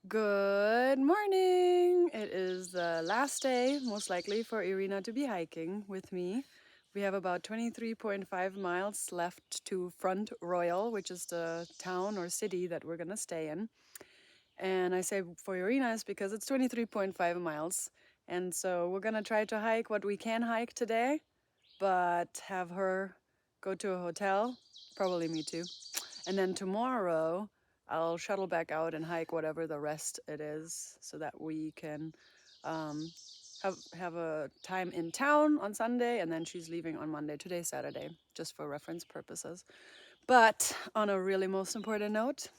Good morning! It is the last day, most likely, for Irina to be hiking with me. We have about 23.5 miles left to Front Royal, which is the town or city that we're gonna stay in. And I say for Irina is because it's 23.5 miles. And so we're gonna try to hike what we can hike today, but have her go to a hotel, probably me too. And then tomorrow, I'll shuttle back out and hike whatever the rest it is so that we can have a time in town on Sunday, and then she's leaving on Monday. Today's Saturday, just for reference purposes. But on a really most important note,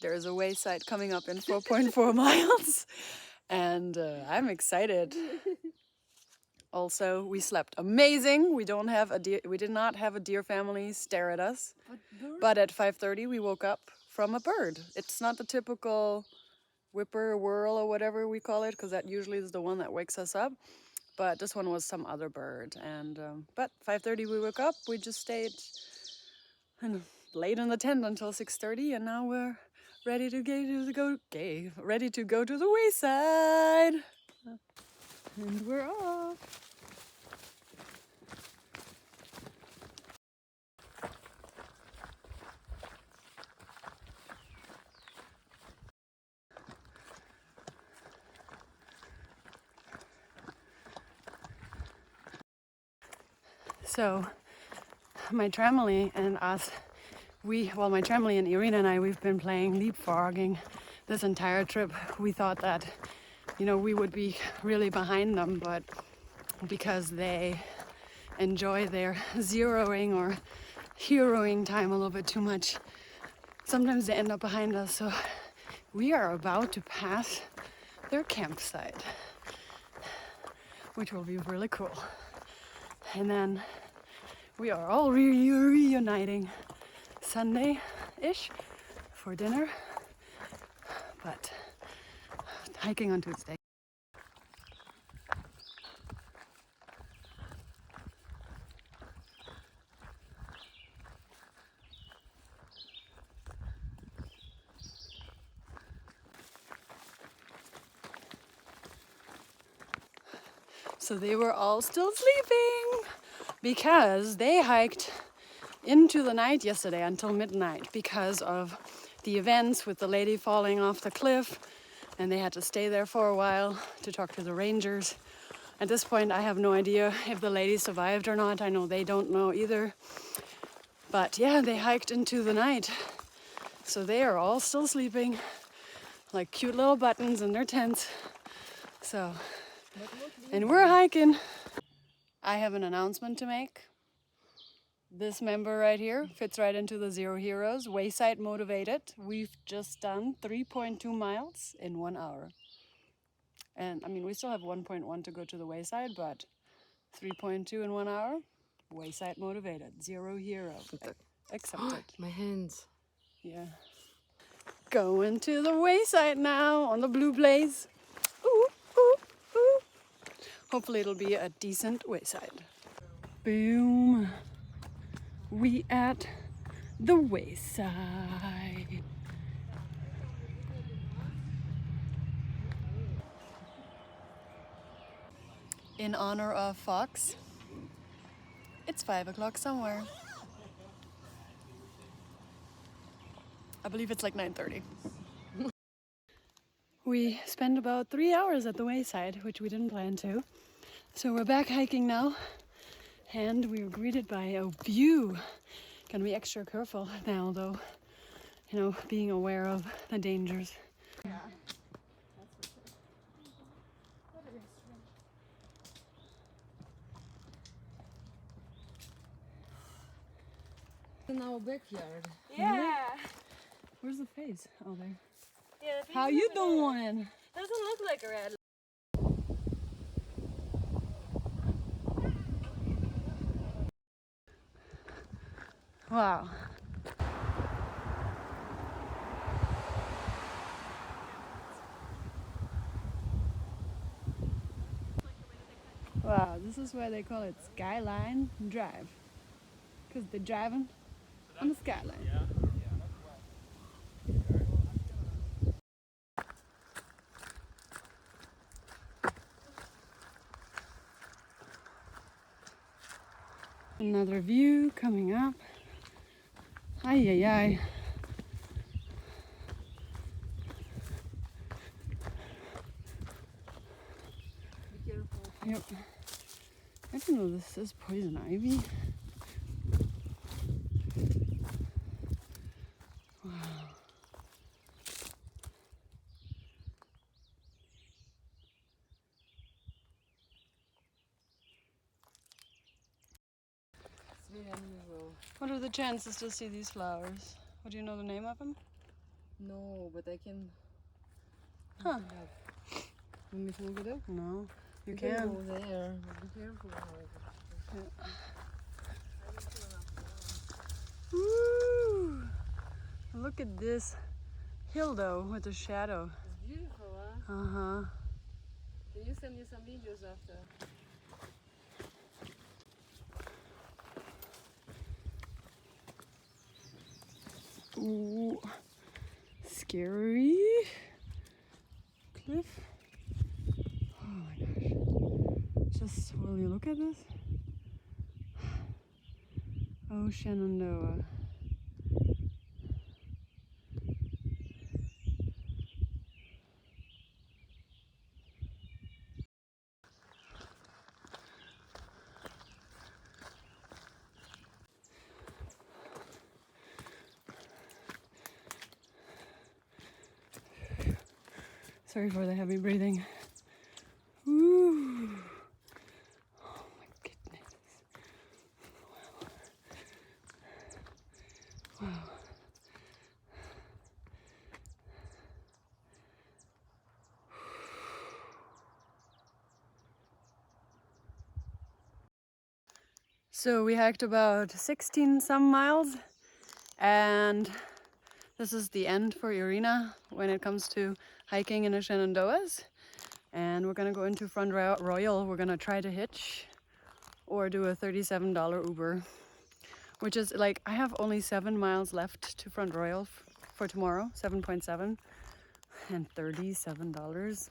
there is a wayside coming up in 4.4 miles, and I'm excited. Also, we slept amazing. We did not have a deer family stare at us. But at 5:30 we woke up from a bird. It's not the typical whippoorwill or whatever we call it, because that usually is the one that wakes us up. But this one was some other bird. And but 5:30 we woke up. We just stayed laid in the tent until 6:30, and now we're ready to go to the wayside. And we're off. So my tramily and us, my tramily and Irina and I, we've been playing leapfrogging this entire trip. We thought that, we would be really behind them, but because they enjoy their zeroing or heroing time a little bit too much, sometimes they end up behind us. So we are about to pass their campsite, which will be really cool. And then we are all reuniting Sunday-ish for dinner, but hiking on Tuesday. So they were all still sleeping because they hiked into the night yesterday until midnight because of the events with the lady falling off the cliff, and they had to stay there for a while to talk to the rangers. At this point, I have no idea if the lady survived or not. I know they don't know either. But yeah, they hiked into the night. So they are all still sleeping like cute little buttons in their tents. So, and we're hiking. I have an announcement to make. This member right here fits right into the Zero Heroes, Wayside Motivated. We've just done 3.2 miles in 1 hour. And I mean, we still have 1.1 to go to the Wayside, but 3.2 in 1 hour, Wayside Motivated, Zero Hero. Accepted. My hands. Yeah. Going to the Wayside now on the Blue Blaze. Ooh, ooh, ooh. Hopefully it'll be a decent wayside. Boom. We at the wayside. In honor of Fox, it's 5 o'clock somewhere. I believe it's like 9:30. We spent about 3 hours at the wayside, which we didn't plan to. So we're back hiking now, and we were greeted by a view. Gonna be extra careful now though, being aware of the dangers. Yeah. In our backyard. Yeah. Where's the face? Oh, there. Yeah, the How you doing? doesn't look like a red. Wow. Wow, this is why they call it Skyline Drive. Because they're driving on the skyline. Another view coming up. Ay, ay, ay. Be careful. Yep. I didn't know this is poison ivy. Wow. It's very unusual. What are the chances to see these flowers? Would you know the name of them? No, but I can. Huh. Want me to look it up? No, you can can. go there, but be careful. Yeah. I don't feel enough. Woo! Look at this hill though with the shadow. It's beautiful, huh? Uh-huh. Can you send me some videos after? Ooh. Scary cliff. Oh my gosh. Just will you look at this? Oh, Shenandoah. Sorry for the heavy breathing. Ooh. Oh my goodness. Wow. Wow. So we hiked about 16 some miles, and this is the end for Irina when it comes to hiking in the Shenandoahs. And we're gonna go into Front Royal. We're gonna try to hitch or do a $37 Uber, which is like, I have only 7 miles left to Front Royal for tomorrow, 7.7, and $37.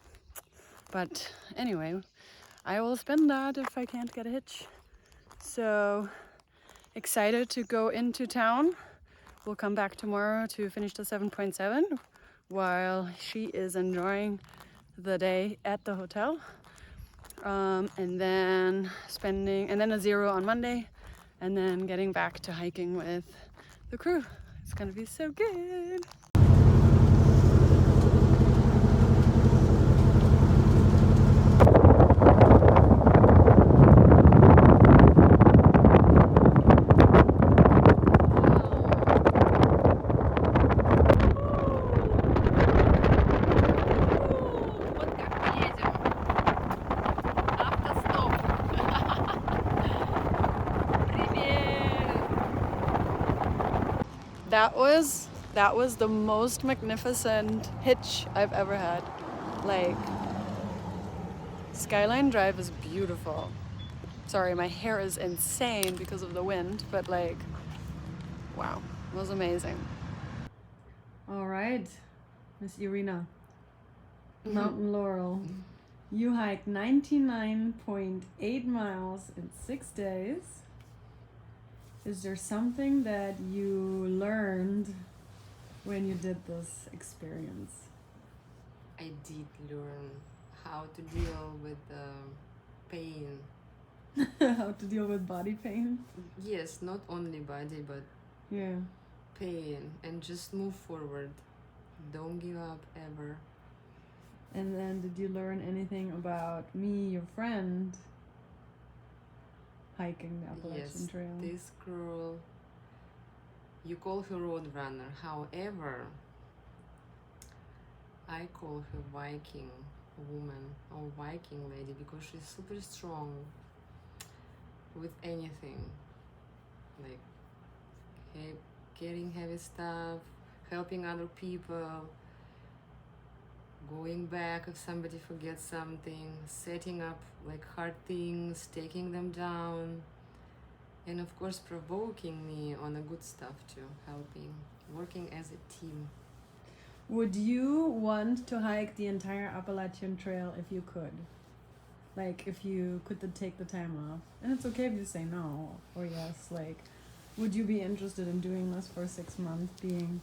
But anyway, I will spend that if I can't get a hitch. So excited to go into town. We'll come back tomorrow to finish the 7.7 while she is enjoying the day at the hotel. And then a 0 on Monday, and then getting back to hiking with the crew. It's gonna be so good. That was the most magnificent hitch I've ever had. Like, Skyline Drive is beautiful. Sorry, my hair is insane because of the wind, but like, wow, it was amazing. All right, Miss Irina, Mountain Laurel, you hiked 99.8 miles in 6 days. Is there something that you learned when you did this experience? I did learn how to deal with pain. How to deal with body pain? Yes, not only body, but Yeah. pain, and just move forward. Don't give up ever. And then did you learn anything about me, your friend, hiking the Appalachian Trail? This girl, you call her road runner. However, I call her Viking woman or Viking lady because she's super strong with anything, like carrying heavy stuff, helping other people, going back if somebody forgets something, setting up like hard things, taking them down, and of course provoking me on the good stuff too, helping, working as a team. Would you want to hike the entire Appalachian Trail if you could? like if you could take the time off, and it's okay if you say no or yes, like would you be interested in doing this for 6 months, being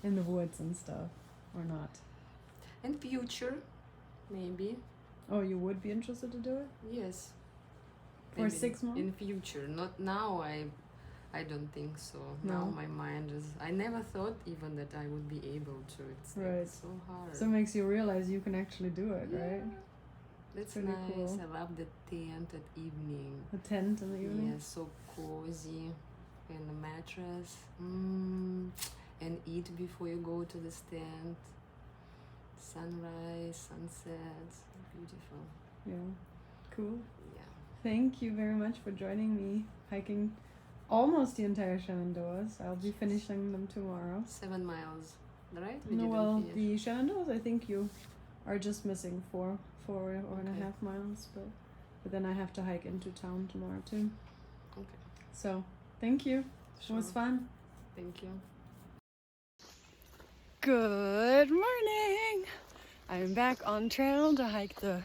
in the woods and stuff, or not? In future, maybe. Oh, you would be interested to do it? Yes. For Maybe 6 months? in future, not now. I don't think so. No. Now my mind is. I never thought even that I would be able to. It's like Right. so hard. So it makes you realize you can actually do it, Yeah. right? That's pretty nice. cool. I love the tent at evening. A tent in the evening? Yeah, so cozy, and a mattress. And eat before you go to the stand. Sunrise, sunsets, beautiful. Yeah. Cool. Yeah. Thank you very much for joining me hiking almost the entire Shenandoahs. I'll be finishing them tomorrow. 7 miles, right? We No, didn't well, finish. the Shenandoahs, I think you are just missing four and a Okay. half miles, but then I have to hike into town tomorrow too. Okay. So, thank you. Sure. It was fun. Thank you. Good morning! I'm back on trail to hike the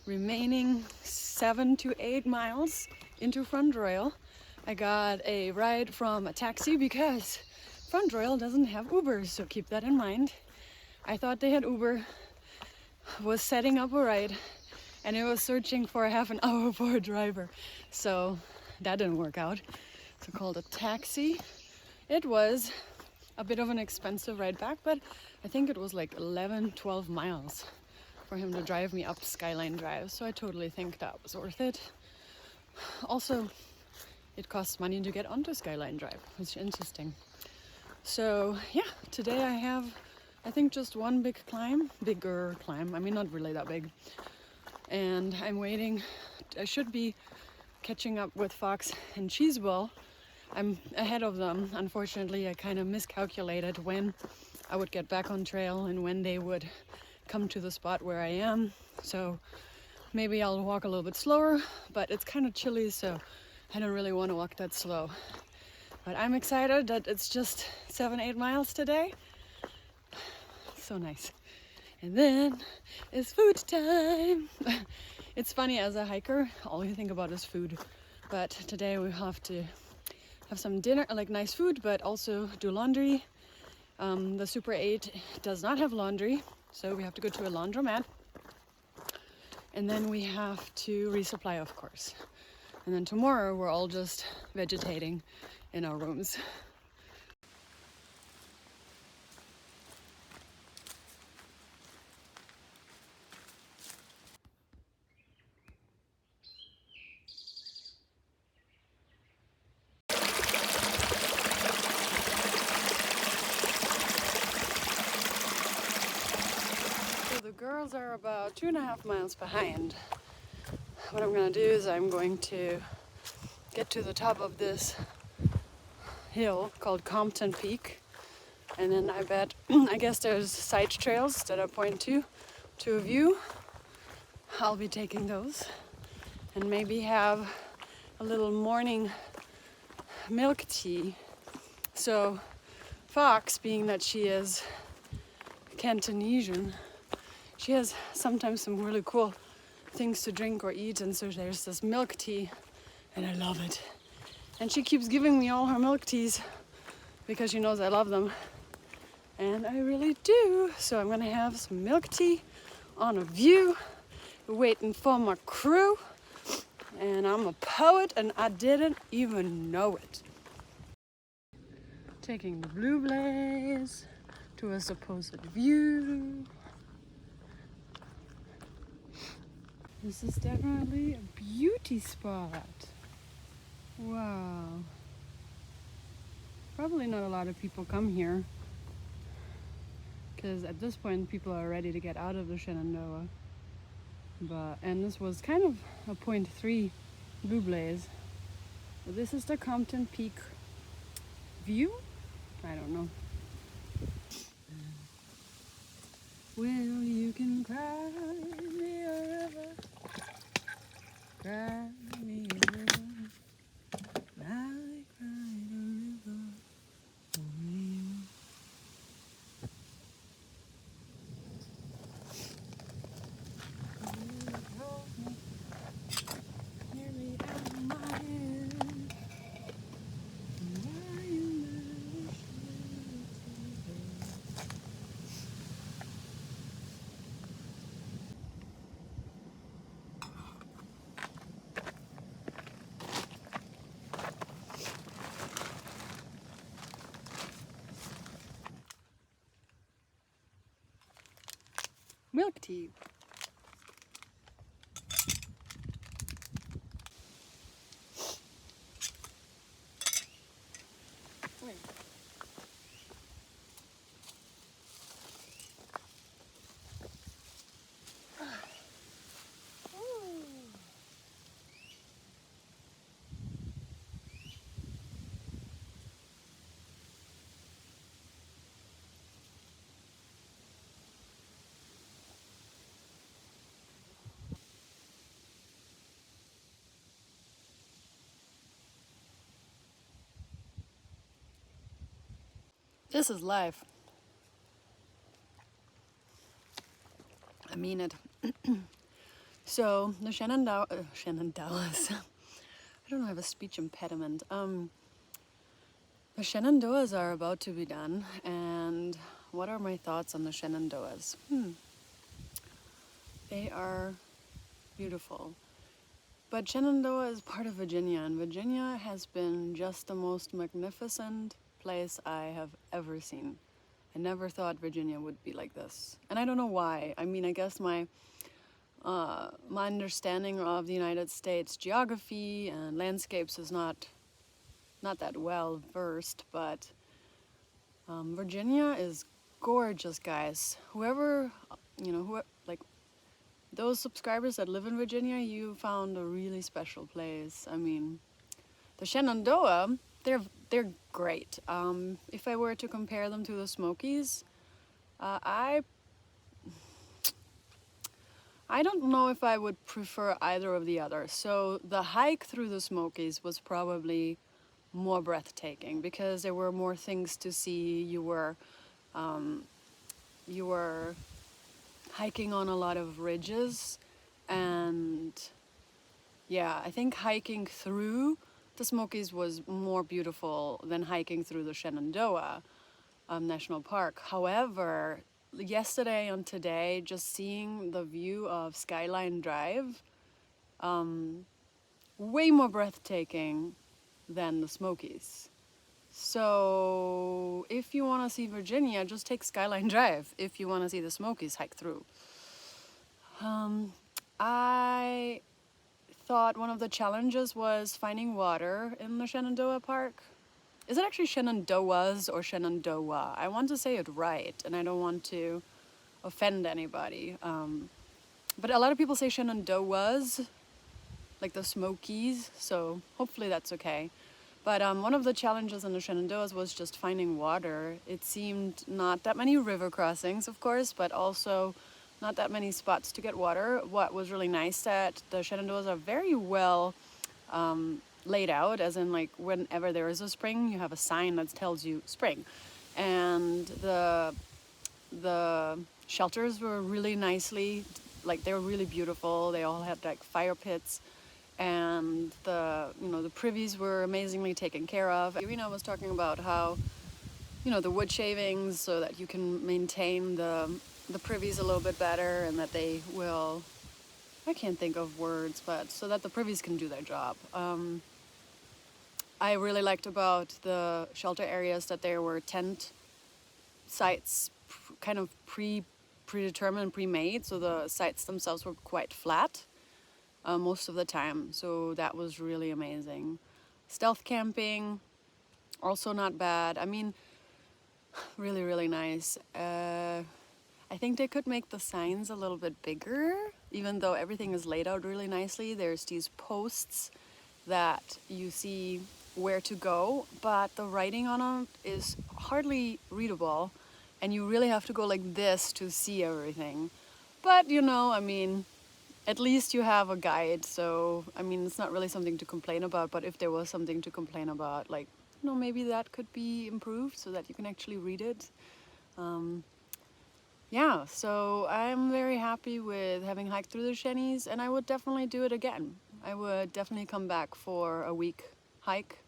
remaining 7 to 8 miles into Front Royal. I got a ride from a taxi because Front Royal doesn't have Ubers, so keep that in mind. I thought they had Uber, was setting up a ride, and it was searching for half an hour for a driver. So that didn't work out. So I called a taxi. It was a bit of an expensive ride back, but I think it was like 11, 12 miles for him to drive me up Skyline Drive. So I totally think that was worth it. Also, it costs money to get onto Skyline Drive, which is interesting. So yeah, today I have, I think, just one bigger climb. I mean, not really that big. And I'm waiting. I should be catching up with Fox and Cheesewell. I'm ahead of them. Unfortunately, I kind of miscalculated when I would get back on trail and when they would come to the spot where I am. So maybe I'll walk a little bit slower, but it's kind of chilly, so I don't really want to walk that slow. But I'm excited that it's just 7, 8 miles today. So nice. And then it's food time. It's funny, as a hiker, all you think about is food. But today we have to have some dinner, like nice food, but also do laundry. The Super 8 does not have laundry, so we have to go to a laundromat. And then we have to resupply, of course. And then tomorrow we're all just vegetating in our rooms. So the girls are about 2.5 miles behind. What I'm gonna do is I'm going to get to the top of this hill called Compton Peak, and then I guess there's side trails that I point to a view. I'll be taking those and maybe have a little morning milk tea. So Fox, being that she is Cantonesian, she has sometimes some really cool things to drink or eat, and so there's this milk tea, and I love it. And she keeps giving me all her milk teas because she knows I love them, and I really do. So I'm gonna have some milk tea on a view, waiting for my crew, and I'm a poet and I didn't even know it. Taking the Blue Blaze to a supposed view. This is definitely a beauty spot. Wow. Probably not a lot of people come here, because at this point people are ready to get out of the Shenandoah. And this was kind of a 0.3 Blue Blaze. But this is the Compton Peak view? I don't know. Well, you can cry me a river, cry me a river, I cried a river for you. Milk tea. This is life. I mean it. So the Shenandoahs. I don't have a speech impediment. The Shenandoahs are about to be done, and what are my thoughts on the Shenandoahs? They are beautiful. But Shenandoah is part of Virginia, and Virginia has been just the most magnificent place I have ever seen. I never thought Virginia would be like this. And I don't know why. I mean, I guess my understanding of the United States geography and landscapes is not that well versed, but Virginia is gorgeous, guys. Whoever, like those subscribers that live in Virginia, you found a really special place. I mean, the Shenandoah, they're great. If I were to compare them to the Smokies, I don't know if I would prefer either of the other. So the hike through the Smokies was probably more breathtaking because there were more things to see. You were hiking on a lot of ridges, and yeah, I think hiking through the Smokies was more beautiful than hiking through the Shenandoah National Park. However, yesterday and today, just seeing the view of Skyline Drive, way more breathtaking than the Smokies. So if you want to see Virginia, just take Skyline Drive. If you want to see the Smokies, hike through. I thought one of the challenges was finding water in the Shenandoah Park. Is it actually Shenandoahs or Shenandoah? I want to say it right, and I don't want to offend anybody. But a lot of people say Shenandoahs, like the Smokies, so hopefully that's okay. But one of the challenges in the Shenandoahs was just finding water. It seemed not that many river crossings, of course, but also not that many spots to get water. What was really nice that the Shenandoahs are very well laid out, as in like whenever there is a spring, you have a sign that tells you spring. And the shelters were really nicely, like they were really beautiful. They all had like fire pits, and the privies were amazingly taken care of. Irina was talking about how, the wood shavings, so that you can maintain the privies a little bit better, and that they will, I can't think of words, but so that the privies can do their job. I really liked about the shelter areas that there were tent sites kind of predetermined, pre-made, so the sites themselves were quite flat most of the time, so that was really amazing. Stealth camping, also not bad. I mean, really, really nice. I think they could make the signs a little bit bigger, even though everything is laid out really nicely. There's these posts that you see where to go, but the writing on them is hardly readable, and you really have to go like this to see everything. But I mean, at least you have a guide, so I mean, it's not really something to complain about. But if there was something to complain about, like, maybe that could be improved so that you can actually read it. Yeah, so I'm very happy with having hiked through the Shennies, and I would definitely do it again. I would definitely come back for a week hike,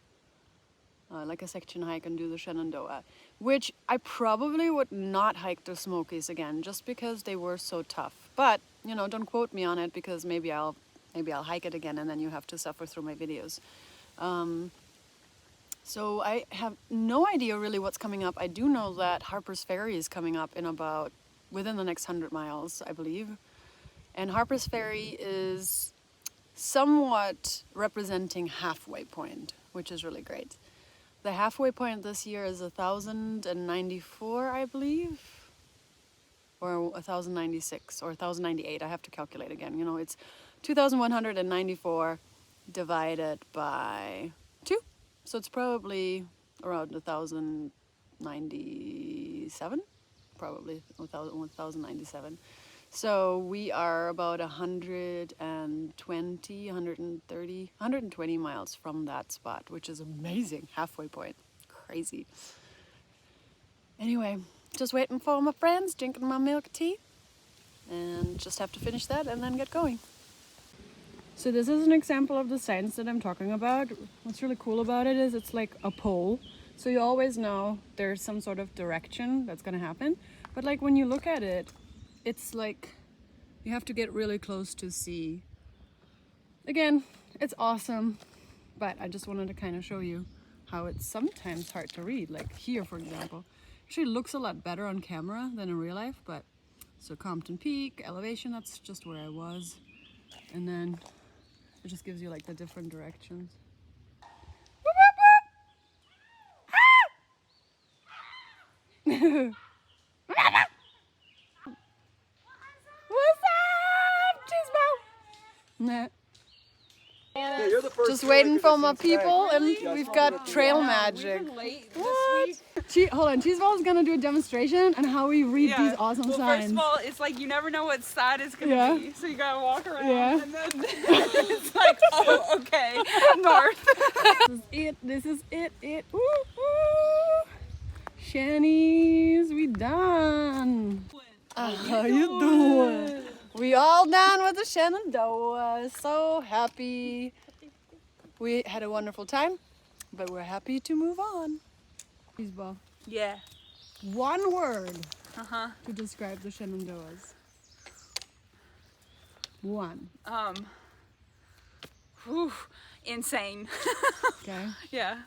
like a section hike, and do the Shenandoah, which I probably would not hike the Smokies again, just because they were so tough. But don't quote me on it, because maybe I'll hike it again, and then you have to suffer through my videos. So I have no idea really what's coming up. I do know that Harper's Ferry is coming up in about within the next 100 miles, I believe. And Harper's Ferry is somewhat representing halfway point, which is really great. The halfway point this year is 1,094, I believe, or 1,096 or 1,098. I have to calculate again. You know, it's 2,194 divided by 2, so it's probably around 1,097, probably 1,097. So we are about 120 miles from that spot, which is amazing. Halfway point. Crazy. Anyway, just waiting for my friends, drinking my milk tea, and just have to finish that and then get going. So this is an example of the signs that I'm talking about. What's really cool about it is it's like a pole. So you always know there's some sort of direction that's gonna happen. But like when you look at it, it's like you have to get really close to see. Again, it's awesome, but I just wanted to kind of show you how it's sometimes hard to read. Like here, for example, actually looks a lot better on camera than in real life, but so Compton Peak, elevation, that's just where I was. And then it just gives you like the different directions. What's up, Cheeseball? Nah. Yeah, you're the first Just one waiting I for could my have seen people, today. and You guys we've followed got up trail the- magic. Late What? this week. Hold on, Cheeseball is gonna do a demonstration on how we read these awesome well, signs. First of all, it's like you never know what side it's gonna Yeah. be, so you gotta walk around, Yeah. and then it's like, oh, okay, north. This is it. Woo, woo. Shanies, we done. How you doing? We all done with the Shenandoah. So happy. We had a wonderful time, but we're happy to move on. Cheeseball. Yeah. One word Uh-huh. to describe the Shenandoahs. One. Whew, insane. Okay. Yeah.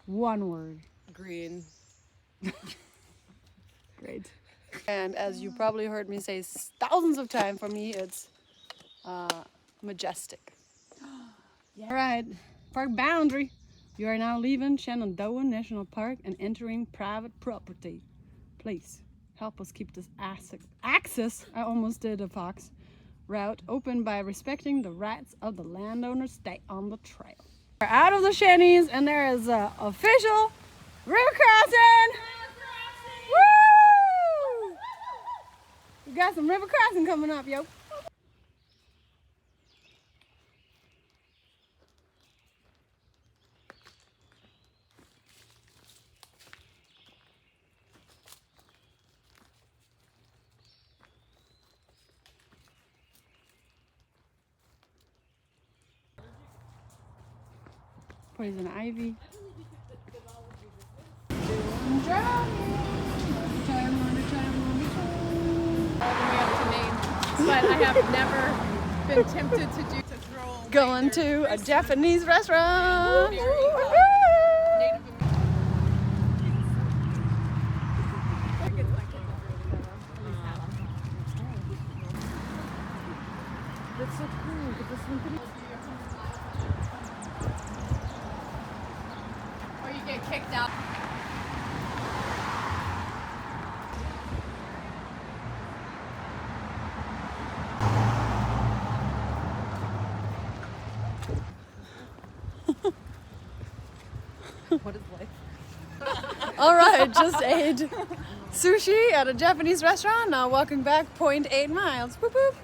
One word. Green. Great. And as you probably heard me say thousands of times, for me it's majestic. All right, park boundary. You are now leaving Shenandoah National Park and entering private property. Please help us keep this access, I almost did a fox, route open by respecting the rights of the landowners. Stay on the trail. We're out of the Shanies and there is an official river crossing. Woo! We got some river crossing coming up, yo. Poison ivy. But I have never been tempted to do to throw away Going their to a Japanese restaurant. Native That's so cool. But this one or you get kicked out. What is life? All right, just ate sushi at a Japanese restaurant. Now walking back 0.8 miles. Boop boop.